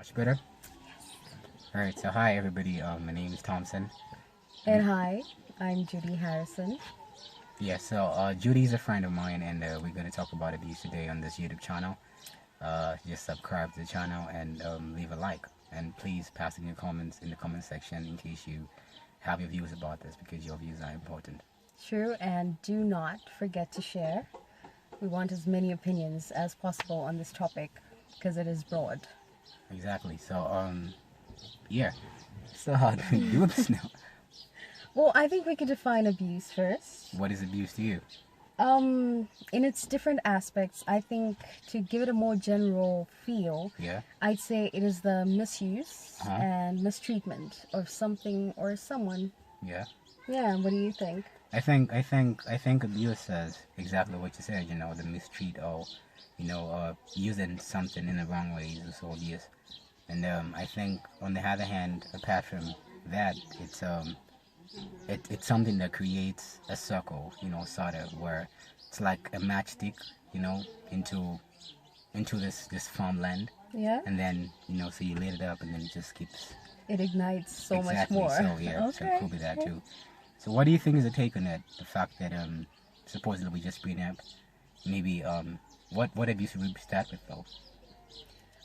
Much better? Alright, so hi everybody, my name is Thompson. And hi, I'm Judy Harrison. Yeah, so Judy's a friend of mine and we're going to talk about abuse today on this YouTube channel. Just subscribe to the channel and leave a like. And please pass in your comments in the comment section in case you have your views about this because your views are important. True, and do not forget to share. We want as many opinions as possible on this topic because it is broad. Exactly, so yeah. So how do we do this now? Well, I think we could define abuse first. What is abuse to you? In its different aspects, I think to give it a more general feel, Yeah? I'd say it is the misuse Uh-huh. and mistreatment of something or someone. Yeah? Yeah, what do you think? I think abuse says exactly what you said. The mistreat or using something in the wrong way is also abuse. And I think on the other hand, apart from that, it's something that creates a circle, sort of where it's like a matchstick, you know, into this farmland, Yeah, and then so you lit it up, and then it just keeps it ignites so much exactly. more. So yeah, so it Okay. could be that Okay. too. So what do you think is the take on that? The fact that supposedly we just bring up maybe what abuse would we start with though?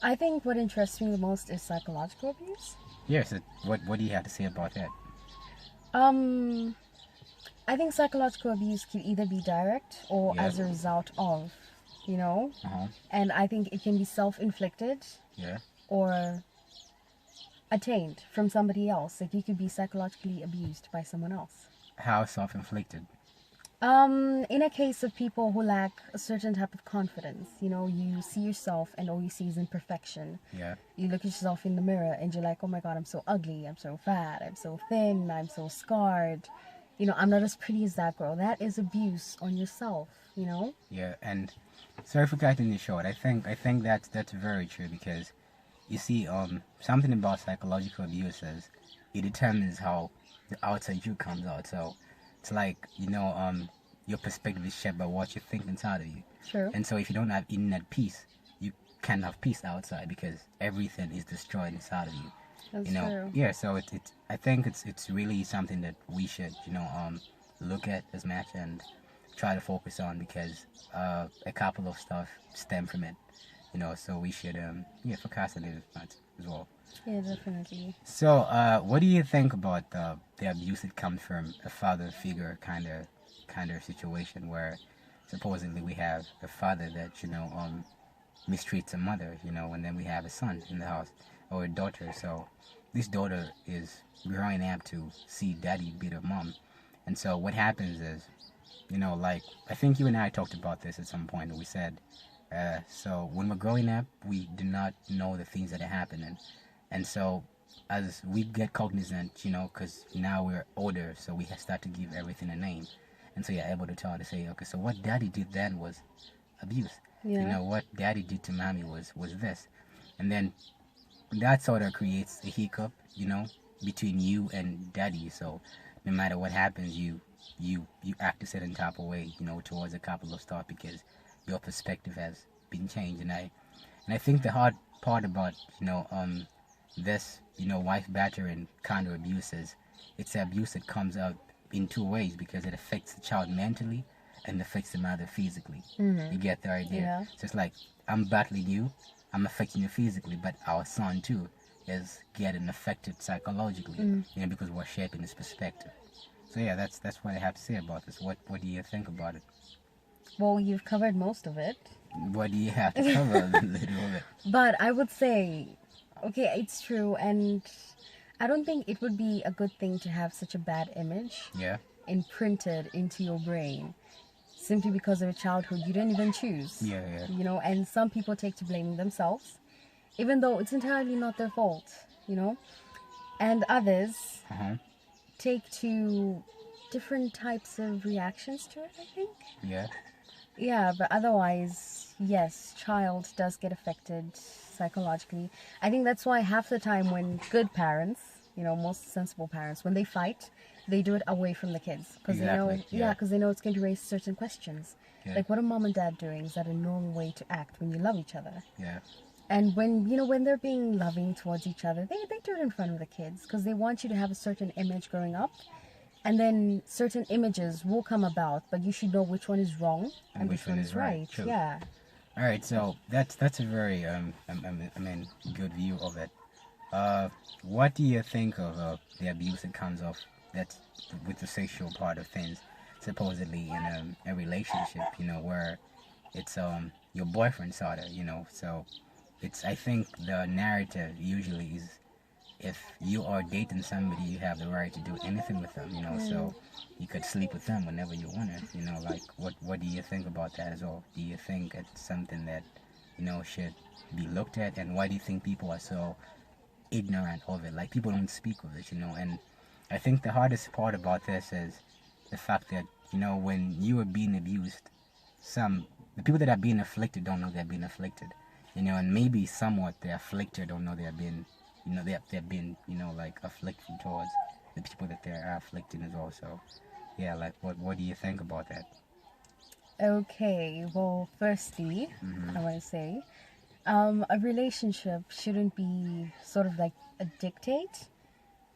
I think what interests me the most is psychological abuse. Yes. What do you have to say about that? Um, I think psychological abuse can either be direct or Yeah. as a result of, you know, Uh huh. and I think it can be self-inflicted Yeah. or attained from somebody else. Like you could be psychologically abused by someone else. How self-inflicted? In a case of people who lack a certain type of confidence, you see yourself and all you see is imperfection. Yeah. You look at yourself in the mirror and you're like, oh my god, I'm so ugly, I'm so fat, I'm so thin, I'm so scarred. I'm not as pretty as that girl. That is abuse on yourself. Yeah. And sorry for cutting you short. I think that's very true because you see something about psychological abuse is it determines how the outside you comes out. So it's like your perspective is shaped by what you think inside of you. True. And so if you don't have inner peace, you can't have peace outside because everything is destroyed inside of you. That's true. Yeah. So I think it's really something that we should look at as much and try to focus on because a couple of stuff stem from it. So we should focus on it as well. Yeah, definitely. So what do you think about the abuse that comes from a father figure kind of situation where supposedly we have a father that mistreats a mother, and then we have a son in the house or a daughter. So this daughter is growing up to see daddy beat her mom, and so what happens is, like I think you and I talked about this at some point. We said, so when we're growing up, we do not know the things that are happening, and so as we get cognizant, because now we're older, so we start to give everything a name, and so you're able to tell to say, okay, so what daddy did then was abuse. Yeah. What daddy did to mommy was this, and then that sort of creates a hiccup, between you and daddy. So no matter what happens, you act a certain type of way, towards a couple of stuff because your perspective has been changed. And I think the hard part about this wife battering kind of abuse is it's abuse that comes out in two ways because it affects the child mentally and affects the mother physically. You get the idea? Yeah. So it's like I'm battling you, I'm affecting you physically, but our son too is getting affected psychologically, because we're shaping his perspective. So yeah, that's what I have to say about this. What do you think about it? Well, you've covered most of it. What do you have to cover a little of it? But I would say, okay, it's true, and I don't think it would be a good thing to have such a bad image Yeah, imprinted into your brain simply because of a childhood you didn't even choose. yeah. And some people take to blaming themselves, even though it's entirely not their fault. And others Uh-huh. take to different types of reactions to it, I think. Yeah, Yeah, but otherwise, yes, child does get affected psychologically. I think that's why half the time when good parents, most sensible parents, when they fight, they do it away from the kids because Exactly, they know, yeah. because they know it's going to raise certain questions. Yeah. Like, what are mom and dad doing? Is that a normal way to act when you love each other? yeah. And when they're being loving towards each other, they do it in front of the kids because they want you to have a certain image growing up. And then certain images will come about, but you should know which one is wrong and which one is right. True. Yeah. All right, so that's a very good view of it. What do you think of the abuse that comes off that's with the sexual part of things, supposedly in a relationship, where it's your boyfriend sort of, so it's I think the narrative usually is if you are dating somebody, you have the right to do anything with them, so you could sleep with them whenever you wanted, like what do you think about that as well? Do you think it's something that, should be looked at, and why do you think people are so ignorant of it? Like people don't speak of it, and I think the hardest part about this is the fact that, when you are being abused, the people that are being afflicted don't know they're being afflicted, and maybe somewhat the afflicted don't know they're being they've been, like afflicted towards the people that they're afflicting as well. So, yeah, like what do you think about that? Okay, well, firstly, I want to say, a relationship shouldn't be sort of like a dictate.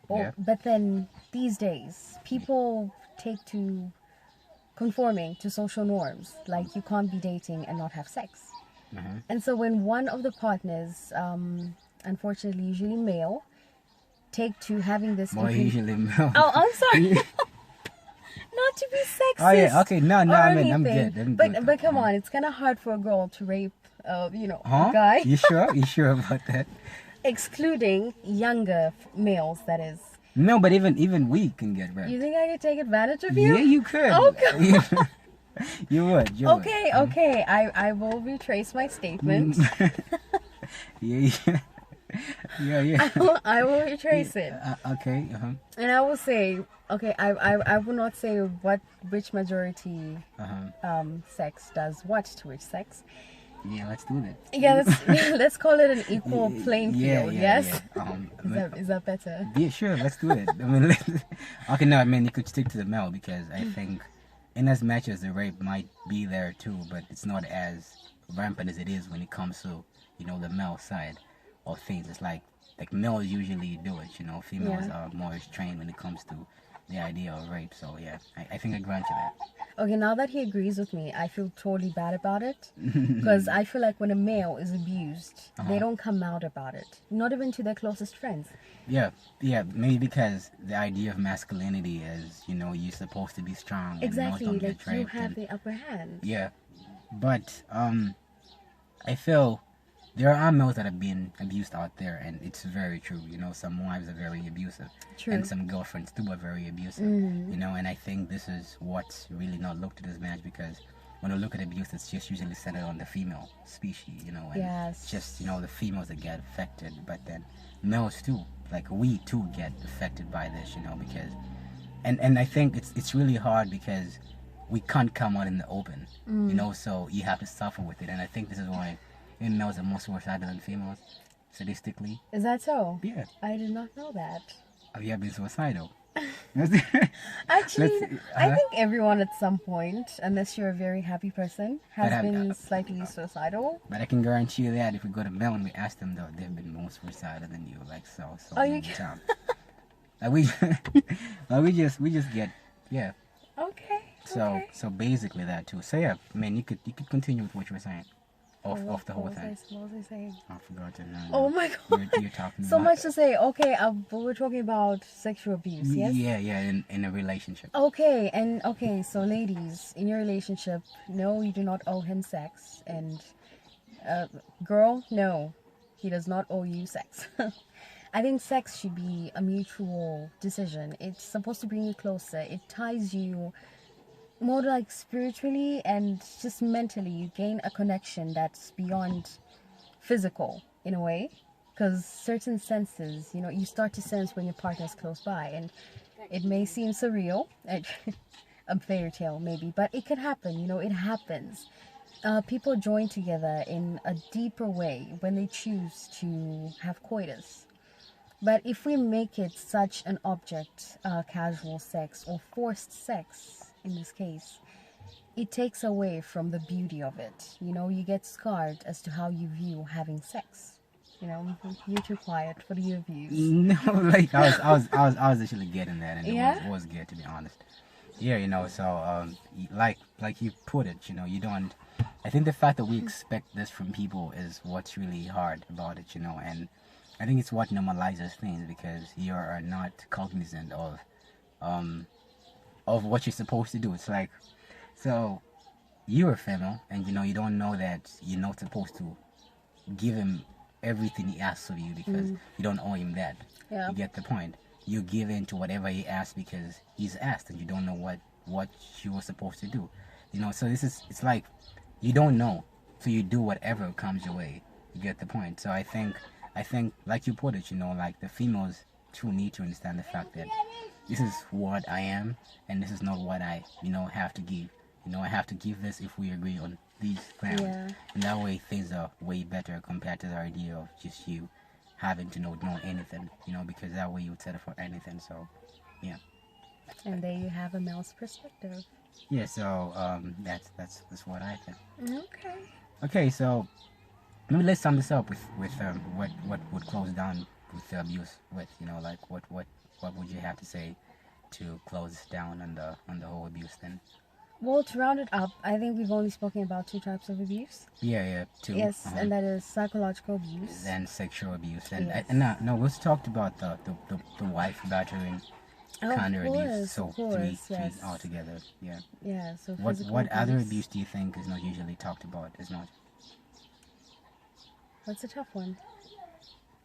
Yeah. But then these days, people take to conforming to social norms. Like you can't be dating and not have sex. And so when one of the partners, unfortunately usually male, take to having this More usually male. Oh, I'm sorry. Not to be sexist. Oh yeah, okay, no, or I'm anything. good. But come on, it's kind of hard for a girl to rape, a Huh? guy. You sure? You sure about that? Excluding younger males, that is. No, but even we can get raped. You think I could take advantage of you? Yeah, you could. Oh, God. You would. Okay, okay. I will retrace my statement. Yeah. I will retrace it. Okay. And I will say, okay, I will not say which majority sex does what to which sex. Yeah, let's do that. Yeah, let's call it an equal playing field. Yes. Yeah. Is that better? Yeah, sure. Let's do it. I mean, okay. No, I mean you could stick to the male because I think, in as much as the rape might be there too, but it's not as rampant as it is when it comes to the male side of things. It's like males usually do it. Females are more trained when it comes to the idea of rape. So yeah, I think I grant you that. Okay, now that he agrees with me, I feel totally bad about it. Because I feel like when a male is abused, they don't come out about it. Not even to their closest friends. Yeah, maybe because the idea of masculinity is, you're supposed to be strong. And Exactly, don't like get raped you have the upper hand. Yeah, but I feel there are males that are being abused out there, and it's very true. Some wives are very abusive, True. and some girlfriends too are very abusive. And I think this is what's really not looked at as much, because when we look at abuse, it's just usually centered on the female species, and Yes. just the females that get affected. But then males too, like we too get affected by this, because and I think it's really hard because we can't come out in the open, so you have to suffer with it. And I think this is why males are more suicidal than females, statistically. Is that so? Yeah. I did not know that. Have you ever been suicidal? Actually, I think everyone at some point, unless you're a very happy person, has been slightly suicidal. But I can guarantee you that if we go to Mel and we ask them, though, they've been more suicidal than you, so you many times. we just get, yeah. Okay. So basically that too. So yeah, I mean you could continue with what you were saying. Off the whole thing. What was I saying? I forgot to know. Oh my God. You're talking so about much to say. Okay, but we're talking about sexual abuse, yes? Yeah, in a relationship. Okay, so ladies, in your relationship, no, you do not owe him sex. And girl, no, he does not owe you sex. I think sex should be a mutual decision. It's supposed to bring you closer. It ties you more like spiritually and just mentally. You gain a connection that's beyond physical in a way, because certain senses, you start to sense when your partner's close by, and it may seem surreal, a fairy tale maybe, but it could happen. It happens. People join together in a deeper way when they choose to have coitus. But if we make it such an object, casual sex or forced sex in this case, it takes away from the beauty of it. You know, you get scarred as to how you view having sex. You know, you're too quiet. What are your views? No, like I was actually getting that, and Yeah? it was good, to be honest. Yeah, so like you put it, you don't. I think the fact that we expect this from people is what's really hard about it, and I think it's what normalizes things because you are not cognizant of what you're supposed to do. It's like, so you're a female, and you don't know that you're not supposed to give him everything he asks of you because you don't owe him that. Yeah. You get the point. You give in to whatever he asks because he's asked, and you don't know what you were supposed to do. So it's like you don't know, so you do whatever comes your way. You get the point. So I think like you put it, like the females too need to understand the fact that this is what I am, and this is not what I have to give. I have to give this if we agree on these grounds. Yeah. And that way things are way better compared to the idea of just you having to know anything, because that way you would settle for anything. So, yeah. And there you have a male's perspective. Yeah, so that's what I think. Okay. Okay, so maybe let's sum this up with what would close down with the abuse with, like what would you have to say to close down on the whole abuse thing? Well, to round it up, I think we've only spoken about 2 types of abuse. Yeah, two. Yes, and that is psychological abuse. And sexual abuse. Yes. And no, we talked about the wife battering kind of abuse. So of course, three yes. altogether. Yeah. Yeah, so What physical other abuse do you think is not usually talked about as much? That's a tough one.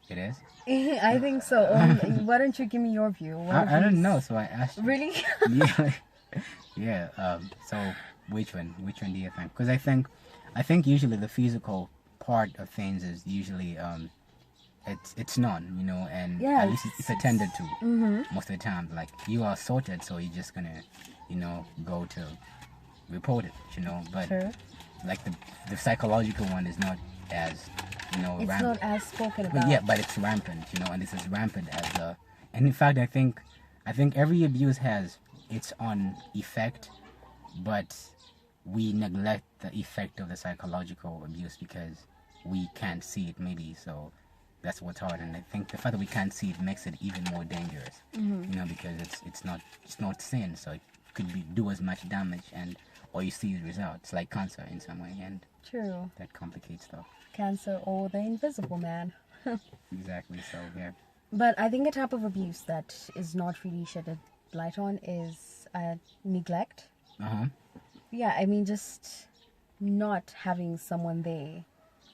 It is? I think so. Why don't you give me your view? I don't know, so I asked you. Really? Yeah. Yeah. So which one do you think? Because I think usually the physical part of things is usually it's none, and Yeah, at least it's attended to Mm-hmm. most of the time. Like you are assaulted, so you're just gonna go to report it, But True. like the psychological one is not as It's rampant. not as spoken But about. yeah, but it's rampant, and this is rampant and in fact I think every abuse has its own effect, but we neglect the effect of the psychological abuse because we can't see it maybe, so that's what's hard. And I think the fact that we can't see it makes it even more dangerous, because it's not sin, so it could do as much damage, and all you see is results. It's like cancer in some way, and True. that complicates stuff. Cancer or the invisible man. Exactly. So yeah. But I think a type of abuse that is not really shed light on is neglect. Uh-huh. Yeah, I mean, just not having someone there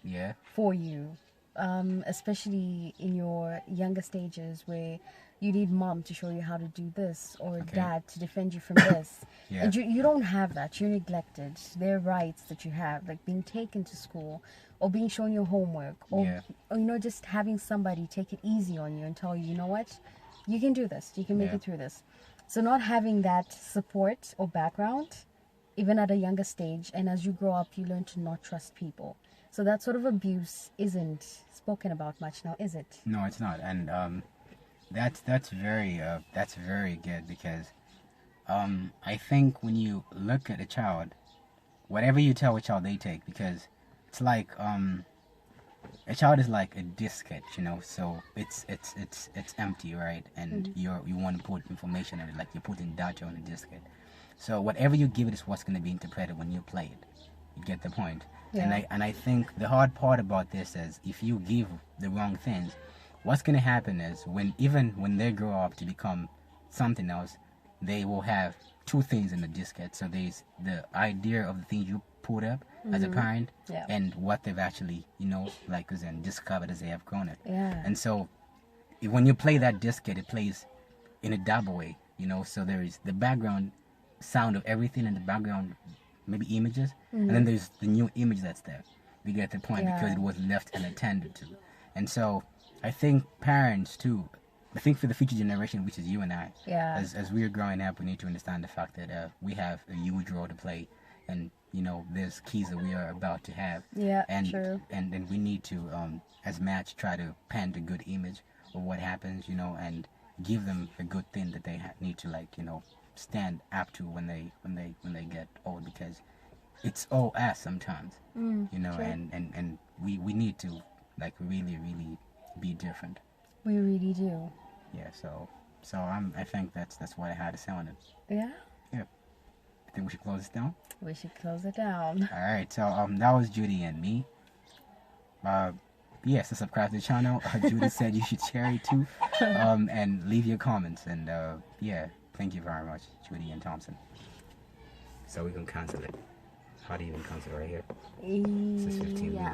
Yeah. for you, especially in your younger stages where you need mom to show you how to do this or Okay. dad to defend you from this. Yeah. And you don't have that. You're neglected. There are rights that you have, like being taken to school or being shown your homework or, Yeah. or just having somebody take it easy on you and tell you, you know what, you can do this. You can make Yeah. it through this. So not having that support or background, even at a younger stage, and as you grow up, you learn to not trust people. So that sort of abuse isn't spoken about much now, is it? No, it's not, and that's very good because I think when you look at a child, whatever you tell a child, they take, because it's like a child is like a diskette, so it's empty, right? And you want to put information in it, like you're putting data on a diskette. So whatever you give it is what's going to be interpreted when you play it. You get the point? Yeah. And I think the hard part about this is if you give the wrong things, what's going to happen is even when they grow up to become something else, they will have two things in the diskette. So there's the idea of the things you put up as a parent, Yeah. and what they've actually, discovered as they have grown up. Yeah. And so when you play that diskette, it plays in a double way, so there is the background sound of everything in the background, maybe images, and then there's the new image that's there. You get the point? Yeah. Because it was left unattended to. And so I think parents too, I think for the future generation, which is you and I, Yeah. as we're growing up, we need to understand the fact that we have a huge role to play, and there's keys that we are about to have. Yeah, and true. and we need to as much try to paint a good image of what happens, and give them a good thing that they need to stand up to when they get old, because it's all us sometimes, Mm, you know, true. and we need to like really really be different. We really do. Yeah, so I think that's what I had to say on it. Yeah, Yeah, I think we should close this down. we should close it down. All right, so that was Judy and me. Uh, yes, to subscribe to the channel. Judy said you should share it too, and leave your comments. And yeah, thank you very much, Judy and Thompson. So we can cancel it. How do you even cancel right here? This is 15 Yeah.